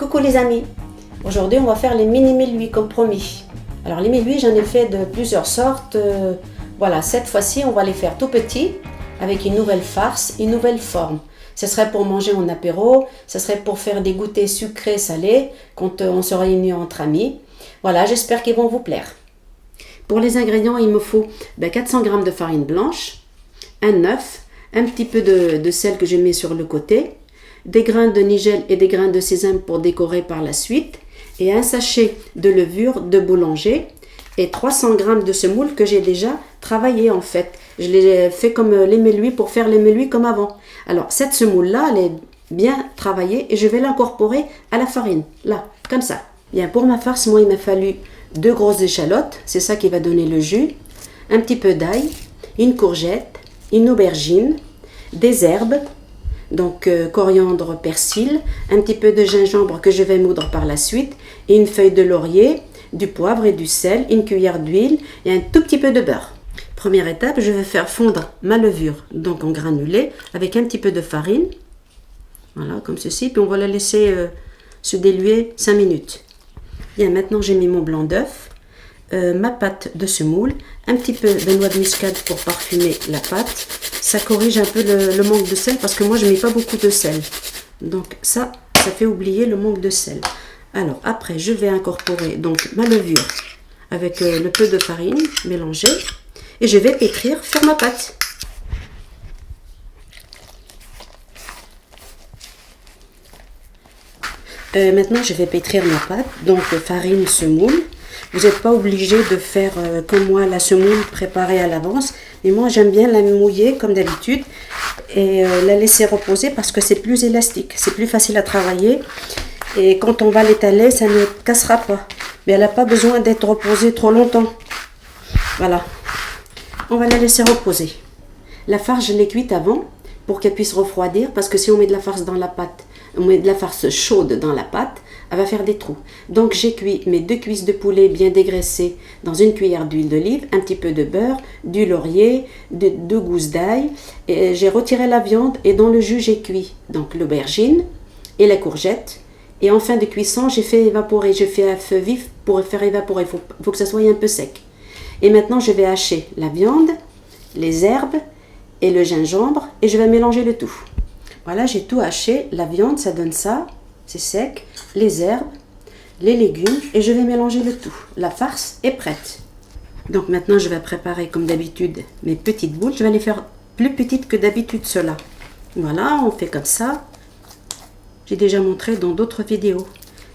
Coucou les amis, aujourd'hui on va faire les mini méluis comme promis. Alors les méluis j'en ai fait de plusieurs sortes, voilà cette fois-ci on va les faire tout petits avec une nouvelle farce, une nouvelle forme. Ce serait pour manger en apéro, ce serait pour faire des goûters sucrés salés quand on se réunit entre amis. Voilà, j'espère qu'ils vont vous plaire. Pour les ingrédients il me faut 400 g de farine blanche, un œuf, un petit peu de sel que je mets sur le côté, des grains de nigel et des grains de sésame pour décorer par la suite, et un sachet de levure de boulanger et 300 g de semoule que j'ai déjà travaillé en fait. Je l'ai fait comme les méluis pour faire les méluis comme avant. Alors cette semoule là, elle est bien travaillée et je vais l'incorporer à la farine, là, comme ça. Bien, pour ma farce, moi il m'a fallu 2 grosses échalotes, c'est ça qui va donner le jus, un petit peu d'ail, une courgette, une aubergine, des herbes, donc coriandre, persil, un petit peu de gingembre que je vais moudre par la suite, et une feuille de laurier, du poivre et du sel, une cuillère d'huile et un tout petit peu de beurre. Première étape, je vais faire fondre ma levure, donc en granulé, avec un petit peu de farine, voilà, comme ceci, puis on va la laisser se diluer 5 minutes. Bien, maintenant j'ai mis mon blanc d'œuf, ma pâte de semoule, un petit peu de noix de muscade pour parfumer la pâte. Ça corrige un peu le manque de sel parce que moi je mets pas beaucoup de sel. Donc ça fait oublier le manque de sel. Alors après je vais incorporer donc ma levure avec le peu de farine mélangée et je vais pétrir sur ma pâte. Maintenant je vais pétrir ma pâte, donc farine, semoule. Vous n'êtes pas obligé de faire comme moi la semoule préparée à l'avance. Mais moi j'aime bien la mouiller comme d'habitude et la laisser reposer parce que c'est plus élastique. C'est plus facile à travailler. Et quand on va l'étaler, ça ne cassera pas. Mais elle n'a pas besoin d'être reposée trop longtemps. Voilà. On va la laisser reposer. La farce, je l'ai cuite avant pour qu'elle puisse refroidir. Parce que si on met de la farce dans la pâte, on met de la farce chaude dans la pâte, elle va faire des trous. Donc j'ai cuit mes 2 cuisses de poulet bien dégraissées dans une cuillère d'huile d'olive, un petit peu de beurre, du laurier, 2 gousses d'ail. J'ai retiré la viande et dans le jus j'ai cuit donc l'aubergine et la courgette. Et en fin de cuisson, j'ai fait évaporer. Je fais à feu vif pour faire évaporer. Il faut que ça soit un peu sec. Et maintenant je vais hacher la viande, les herbes et le gingembre et je vais mélanger le tout. Voilà, j'ai tout haché. La viande, ça donne ça. C'est sec. Les herbes, les légumes et je vais mélanger le tout. La farce est prête. Donc maintenant, je vais préparer comme d'habitude mes petites boules. Je vais les faire plus petites que d'habitude ceux-là. Voilà, on fait comme ça. J'ai déjà montré dans d'autres vidéos.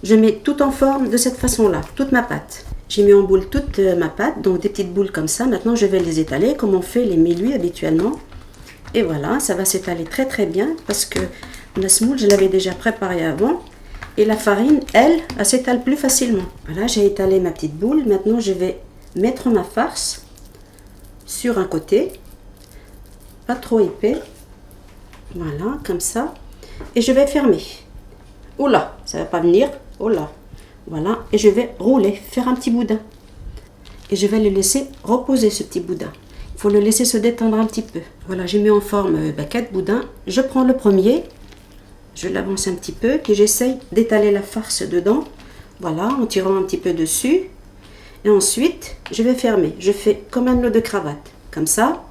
Je mets tout en forme de cette façon-là, toute ma pâte. J'ai mis en boule toute ma pâte, donc des petites boules comme ça. Maintenant, je vais les étaler comme on fait les méluis habituellement. Et voilà, ça va s'étaler très très bien parce que la semoule, je l'avais déjà préparée avant. Et la farine, elle s'étale plus facilement. Voilà, j'ai étalé ma petite boule. Maintenant, je vais mettre ma farce sur un côté. Pas trop épais. Voilà, comme ça. Et je vais fermer. Oula, ça va pas venir. Oula. Voilà, et je vais rouler, faire un petit boudin. Et je vais le laisser reposer, ce petit boudin. Il faut le laisser se détendre un petit peu. Voilà, j'ai mis en forme 4 boudins. Je prends le premier. Je l'avance un petit peu, puis j'essaye d'étaler la farce dedans. Voilà, en tirant un petit peu dessus. Et ensuite, je vais fermer. Je fais comme un nœud de cravate, comme ça.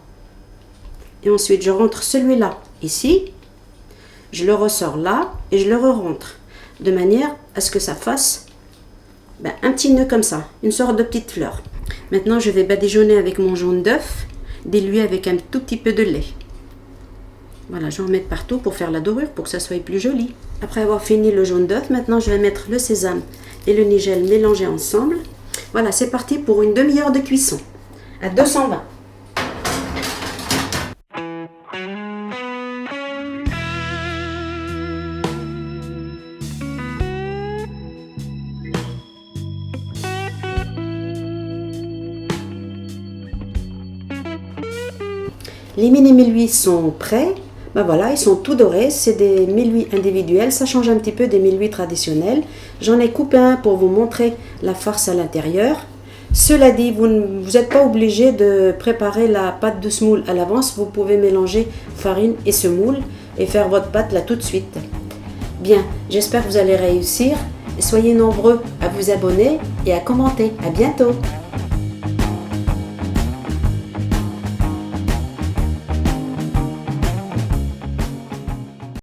Et ensuite, je rentre celui-là ici. Je le ressors là et je le re-rentre. De manière à ce que ça fasse un petit nœud comme ça, une sorte de petite fleur. Maintenant, je vais badigeonner avec mon jaune d'œuf, dilué avec un tout petit peu de lait. Voilà, je vais en mettre partout pour faire la dorure, pour que ça soit plus joli. Après avoir fini le jaune d'œuf, maintenant je vais mettre le sésame et le nigel mélangés ensemble. Voilà, c'est parti pour une demi-heure de cuisson à 220. Les mini méluis sont prêts. Voilà, ils sont tout dorés. C'est des méluis individuels. Ça change un petit peu des méluis traditionnels. J'en ai coupé un pour vous montrer la farce à l'intérieur. Cela dit, vous n'êtes pas obligé de préparer la pâte de semoule à l'avance. Vous pouvez mélanger farine et semoule et faire votre pâte là tout de suite. Bien, j'espère que vous allez réussir. Soyez nombreux à vous abonner et à commenter. À bientôt!